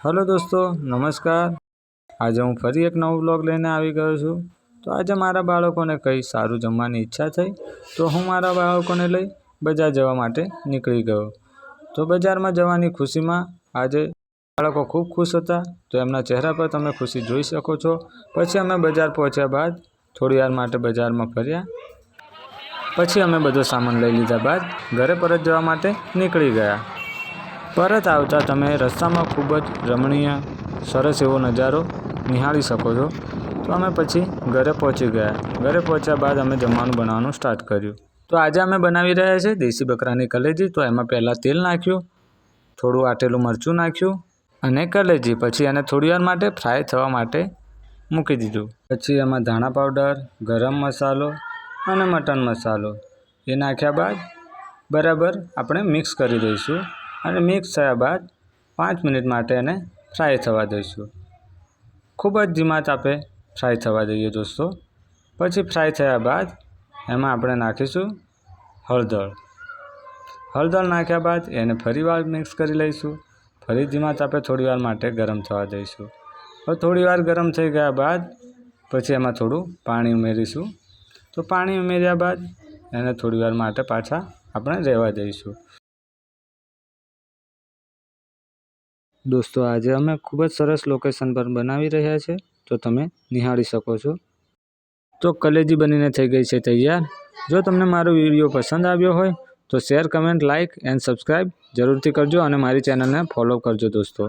Hello दोस्तों नमस्कार। आज हूँ फरी एक नવો व्लॉग લઈને આવી ગયો છું। તો આજે મારા બાળકોને કંઈ સારું જમવાની ઈચ્છા થઈ તો હું મારા બાળકોને લઈ બજાર જવા માટે નીકળી ગયો। તો બજારમાં જવાની ખુશીમાં આજે બાળકો ખૂબ ખુશ હતા, તો એમના ચહેરા પર તમે ખુશી જોઈ શકો છો। પછી અમે બજાર પહોંચ્યા બાદ થોડી વાર માટે બજારમાં ફર્યા, પછી અમે બધો સામાન લઈ લીધા બાદ ઘરે પરત જવા માટે નીકળી ગયા। પરત આવતા તમે રસ્તામાં ખૂબ જ રમણીય સરસ એવો નજારો નિહાળી શકો છો। તો અમે પછી ઘરે પહોંચી ગયા। ઘરે પહોંચ્યા બાદ અમે જમવાનું બનાવવાનું સ્ટાર્ટ કર્યું। તો આજે અમે બનાવી રહ્યા છીએ દેશી બકરાની કલેજી। તો એમાં પહેલાં તેલ નાખ્યું, થોડું આટેલું મરચું નાખ્યું અને કલેજી, પછી એને થોડી વાર માટે ફ્રાય થવા માટે મૂકી દીધું। પછી એમાં ધાણા પાવડર, ગરમ મસાલો અને મટન મસાલો એ નાખ્યા બાદ બરાબર આપણે મિક્સ કરી દઈશું અને મિક્સ થયા બાદ 5 મિનિટ માટે એને ફ્રાય થવા દઈશું। ખૂબ જ ધીમા તાપે ફ્રાય થવા દઈએ દોસ્તો। પછી ફ્રાય થયા બાદ એમાં આપણે નાખીશું હળદર। હળદર નાખ્યા બાદ એને ફરીવાર મિક્સ કરી લઈશું। ફરી ધીમા તાપે થોડી વાર માટે ગરમ થવા દઈશું। હવે થોડી વાર ગરમ થઈ ગયા બાદ પછી એમાં થોડું પાણી ઉમેરીશું। તો પાણી ઉમેર્યા બાદ એને થોડી વાર માટે પાછા આપણે રહેવા દઈશું। દોસ્તો આજે અમે ખૂબ જ સરસ લોકેશન પર બનાવી રહ્યા છે, તો તમે નિહાળી શકો છો। તો કલેજી બનીને થઈ ગઈ છે તૈયાર। જો તમને મારો વિડીયો પસંદ આવ્યો હોય તો share, comment, like and subscribe જરૂરથી કરજો અને મારી ચેનલને ફોલો કરજો દોસ્તો।